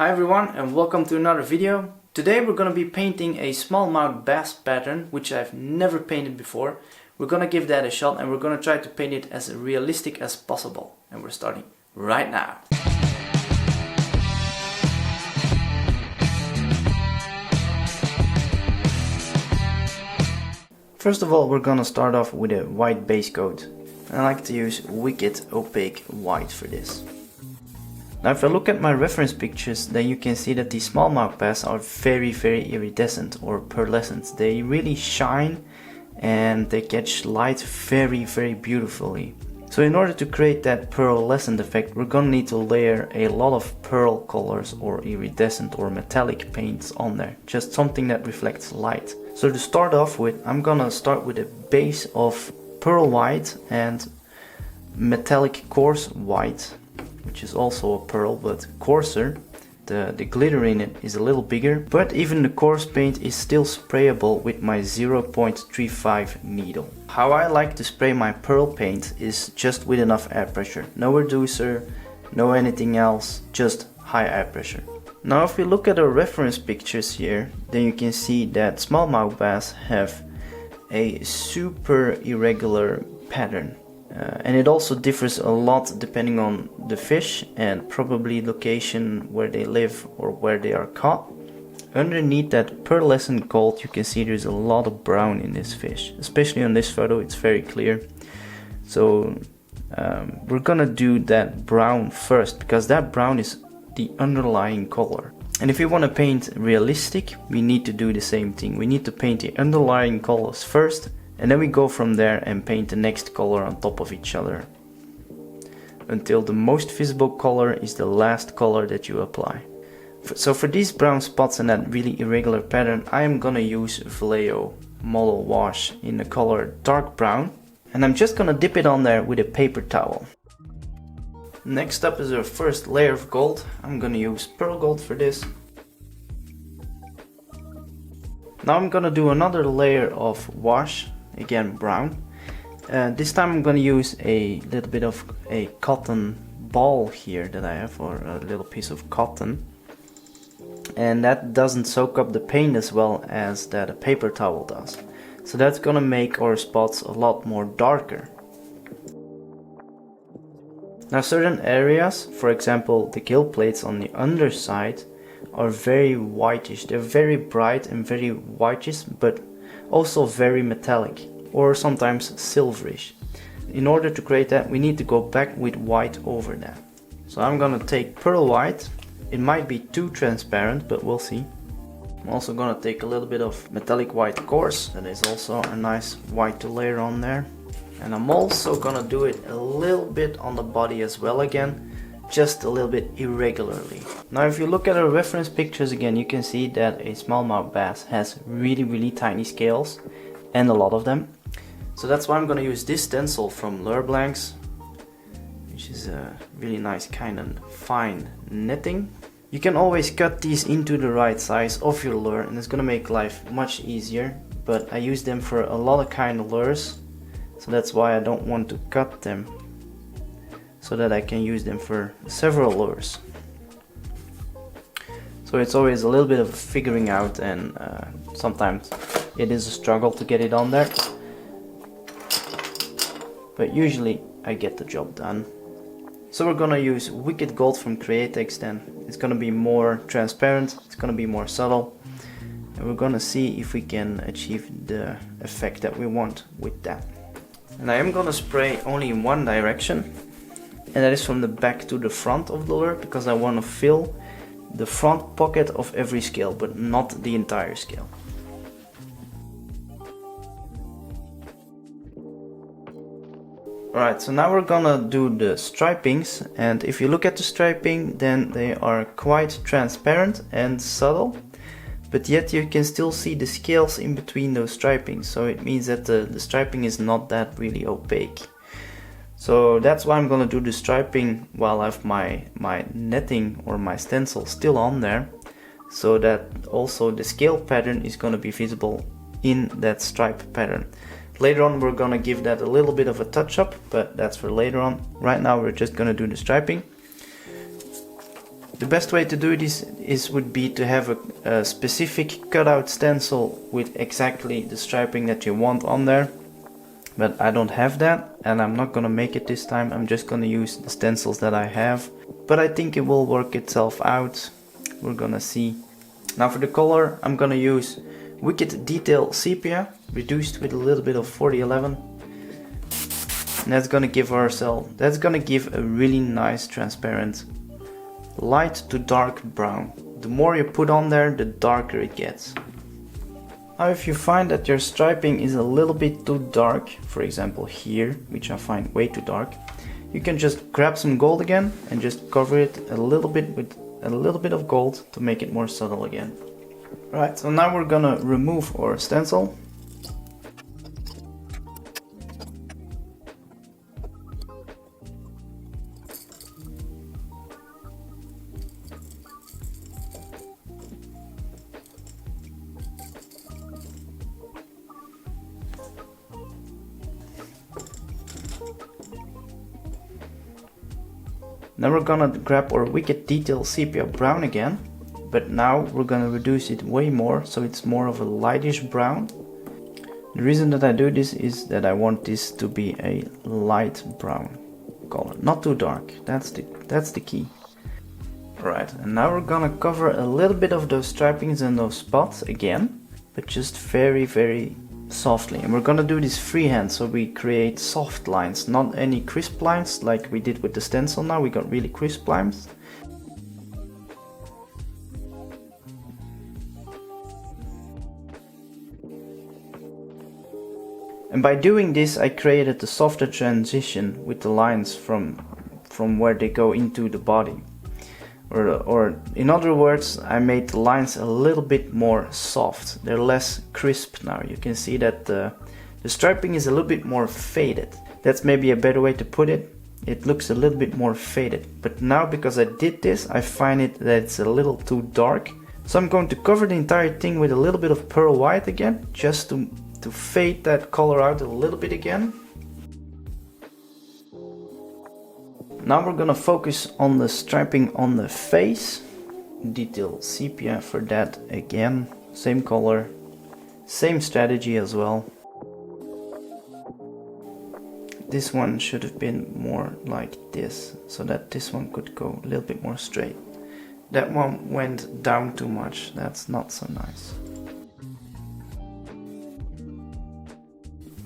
Hi everyone and welcome to another video. Today we're going to be painting a smallmouth bass pattern which I've never painted before. We're going to give that a shot and we're going to try to paint it as realistic as possible. And we're starting right now. First of all, we're going to start off with a white base coat. I like to use wicked opaque white for this. Now if I look at my reference pictures, then you can see that these smallmouth bass are very iridescent or pearlescent. They really shine and they catch light very beautifully. So in order to create that pearlescent effect, we're gonna need to layer a lot of pearl colors or iridescent or metallic paints on there. Just something that reflects light. So to start off with, I'm gonna start with a base of pearl white and metallic coarse white, which is also a pearl but coarser. The glitter in it is a little bigger, but even the coarse paint is still sprayable with my 0.35 needle. How I like to spray my pearl paint is just with enough air pressure. No reducer, no anything else, just high air pressure. Now if we look at our reference pictures here, then you can see that smallmouth bass have a super irregular pattern. And it also differs a lot depending on the fish and probably location where they live or where they are caught. Underneath that pearlescent gold you can see there's a lot of brown in this fish. Especially on this photo it's very clear. So we're gonna do that brown first because that brown is the underlying color. And if we want to paint realistic, we need to do the same thing. We need to paint the underlying colors first, and then we go from there and paint the next color on top of each other until the most visible color is the last color that you apply. So for these brown spots and that really irregular pattern, I am gonna use Vallejo Model Wash in the color dark brown, and I'm just gonna dip it on there with a paper towel. Next up is our first layer of gold. I'm gonna use pearl gold for this. Now I'm gonna do another layer of wash, again brown. This time I'm gonna use a little bit of a cotton ball here that I have, or a little piece of cotton. And that doesn't soak up the paint as well as that a paper towel does. So that's gonna make our spots a lot more darker. Now certain areas, for example the gill plates on the underside, are very whitish. They're very bright and very whitish, but also very metallic or sometimes silverish. In order to create that, we need to go back with white over that. So I'm gonna take pearl white. It might be too transparent, but we'll see. I'm also gonna take a little bit of metallic white coarse. That is also a nice white to layer on there. And I'm also gonna do it a little bit on the body as well again, just a little bit irregularly. Now if you look at our reference pictures again, you can see that a smallmouth bass has really tiny scales, and a lot of them. So that's why I'm gonna use this stencil from Lure Blanks, which is a really nice kind of fine netting. You can always cut these into the right size of your lure and it's gonna make life much easier, but I use them for a lot of kind of lures. So that's why I don't want to cut them, so that I can use them for several lures. So it's always a little bit of figuring out, and sometimes it is a struggle to get it on there. But usually I get the job done. So we're gonna use Wicked Gold from Createx then. It's gonna be more transparent, it's gonna be more subtle. And we're gonna see if we can achieve the effect that we want with that. And I am gonna spray only in one direction, and that is from the back to the front of the lure, because I want to fill the front pocket of every scale, but not the entire scale. Alright, so now we're gonna do the stripings, and if you look at the striping, then they are quite transparent and subtle. But yet you can still see the scales in between those stripings, so it means that the striping is not that really opaque. So that's why I'm gonna do the striping while I have my netting or my stencil still on there, so that also the scale pattern is gonna be visible in that stripe pattern. Later on we're gonna give that a little bit of a touch up, but that's for later on. Right now we're just gonna do the striping. The best way to do this would be to have a specific cutout stencil with exactly the striping that you want on there. But I don't have that, and I'm not gonna make it this time. I'm just gonna use the stencils that I have. But I think it will work itself out. We're gonna see. Now for the color, I'm gonna use Wicked Detail Sepia, reduced with a little bit of 4011. And that's gonna give a really nice transparent light to dark brown. The more you put on there, the darker it gets. Now if you find that your striping is a little bit too dark, for example here, which I find way too dark, you can just grab some gold again and just cover it a little bit with a little bit of gold to make it more subtle again. Right, so now we're gonna remove our stencil. Now we're gonna grab our Wicked Detail Sepia Brown again, but now we're gonna reduce it way more, so it's more of a lightish brown. The reason that I do this is that I want this to be a light brown color, not too dark. That's the key. Right, and now we're gonna cover a little bit of those stripings and those spots again, but just very, very softly. And we're gonna do this freehand, so we create soft lines, not any crisp lines like we did with the stencil. Now we got really crisp lines. And by doing this, I created a softer transition with the lines from where they go into the body. Or in other words, I made the lines a little bit more soft. They're less crisp now. You can see that the striping is a little bit more faded. That's maybe a better way to put it. It looks a little bit more faded. But now, because I did this, I find it that it's a little too dark. So I'm going to cover the entire thing with a little bit of pearl white again, just to fade that color out a little bit again. Now we're gonna focus on the striping on the face. Detail Sepia for that again. Same color, same strategy as well. This one should have been more like this, so that this one could go a little bit more straight. That one went down too much, that's not so nice.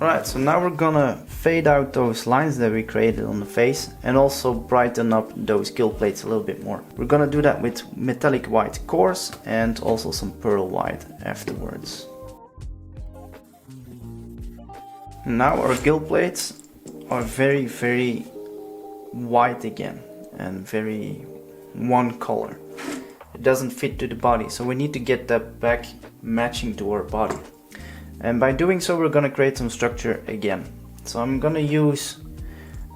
Alright, so now we're gonna fade out those lines that we created on the face and also brighten up those gill plates a little bit more. We're gonna do that with metallic white coarse and also some pearl white afterwards. Now our gill plates are very, very white again and very one color. It doesn't fit to the body, so we need to get that back matching to our body. And by doing so, we're gonna create some structure again. So I'm gonna use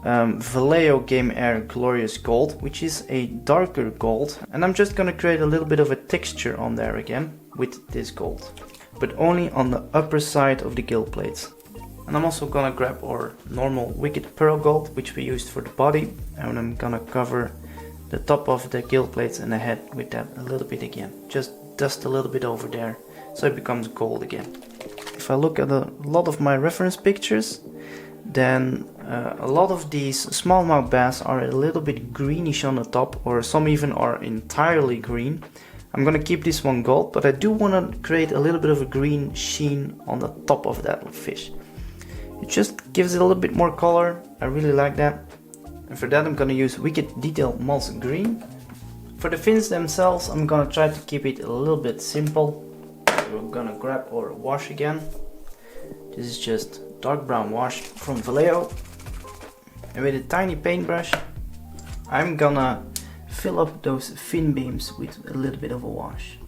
Vallejo Game Air Glorious Gold, which is a darker gold. And I'm just gonna create a little bit of a texture on there again with this gold, but only on the upper side of the gill plates. And I'm also gonna grab our normal Wicked Pearl Gold, which we used for the body. And I'm gonna cover the top of the gill plates and the head with that a little bit again. Just dust a little bit over there, so it becomes gold again. If I look at a lot of my reference pictures, then a lot of these smallmouth bass are a little bit greenish on the top, or some even are entirely green. I'm gonna keep this one gold, but I do want to create a little bit of a green sheen on the top of that fish. It just gives it a little bit more color. I really like that. And for that I'm gonna use Wicked Detail Moss Green. For the fins themselves, I'm gonna try to keep it a little bit simple. We're gonna grab our wash again. This is just dark brown wash from Vallejo. And with a tiny paintbrush, I'm gonna fill up those fin beams with a little bit of a wash.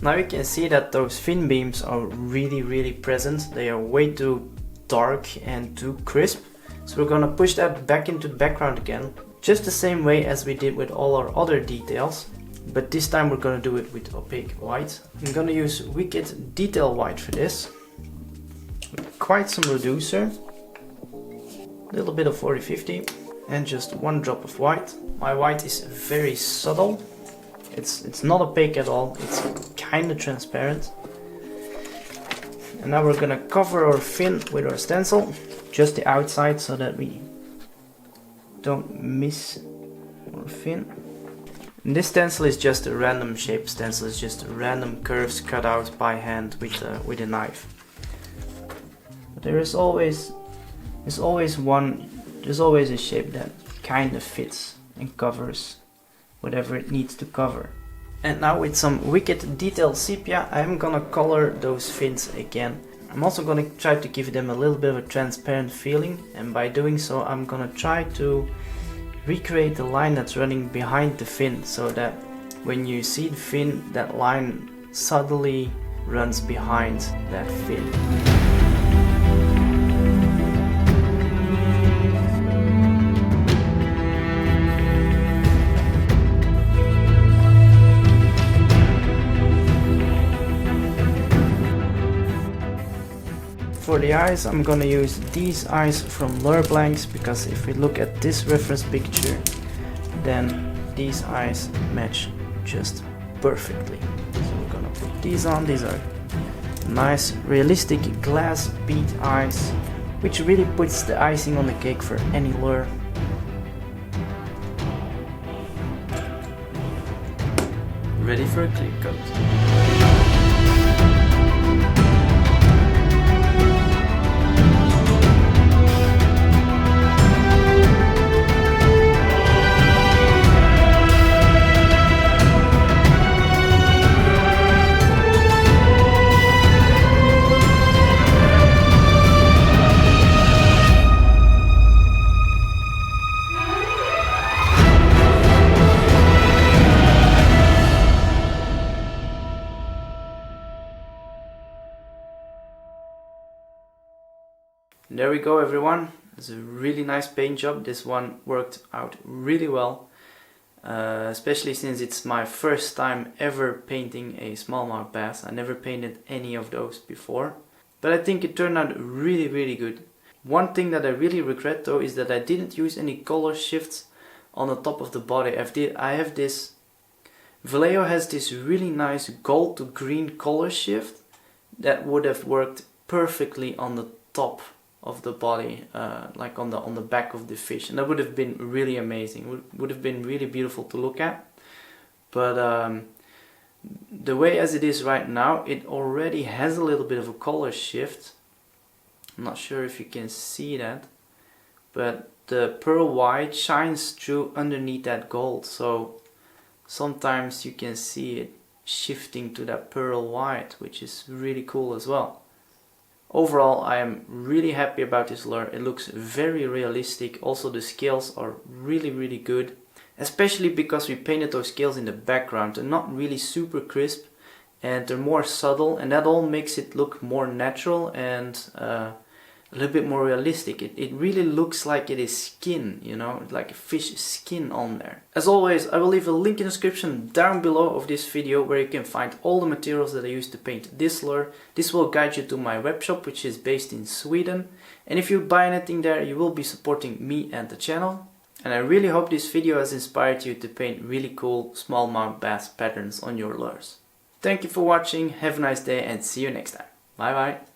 Now you can see that those fin beams are really present. They are way too dark and too crisp. So we're gonna push that back into the background again, just the same way as we did with all our other details. But this time we're gonna do it with opaque white. I'm gonna use Wicked Detail White for this. Quite some reducer, a little bit of 40-50, and just one drop of white. My white is very subtle, It's not opaque at all, it's kind of transparent. And now we're gonna cover our fin with our stencil, just the outside, so that we don't miss our fin. And this stencil is just a random shape stencil, it's just random curves cut out by hand with a knife. But there's always a shape that kind of fits and covers whatever it needs to cover. And now with some wicked detailed sepia, I'm gonna color those fins again. I'm also gonna try to give them a little bit of a transparent feeling, and by doing so I'm gonna try to recreate the line that's running behind the fin, so that when you see the fin, that line subtly runs behind that fin. For the eyes, I'm gonna use these eyes from Lure Blanks, because if we look at this reference picture, then these eyes match just perfectly. So we're gonna put these on. These are nice realistic glass bead eyes, which really puts the icing on the cake for any lure. Ready for a clear coat. There we go, everyone. It's a really nice paint job. This one worked out really well, especially since it's my first time ever painting a smallmouth bass. I never painted any of those before, but I think it turned out really good. One thing that I really regret though is that I didn't use any color shifts on the top of the body. I have this, Vallejo has this really nice gold to green color shift that would have worked perfectly on the top of the body, like on the back of the fish, and that would have been really amazing. Would have been really beautiful to look at. But the way as it is right now, it already has a little bit of a color shift. I'm not sure if you can see that, but the pearl white shines through underneath that gold, so sometimes you can see it shifting to that pearl white, which is really cool as well. Overall, I am really happy about this lure. It looks very realistic. Also, the scales are really good, especially because we painted those scales in the background. They're not really super crisp and they're more subtle, and that all makes it look more natural and a little bit more realistic. It really looks like it is skin, you know, like a fish skin on there. As always, I will leave a link in the description down below of this video where you can find all the materials that I used to paint this lure. This will guide you to my webshop, which is based in Sweden. And if you buy anything there, you will be supporting me and the channel. And I really hope this video has inspired you to paint really cool smallmouth bass patterns on your lures. Thank you for watching, have a nice day and see you next time. Bye bye.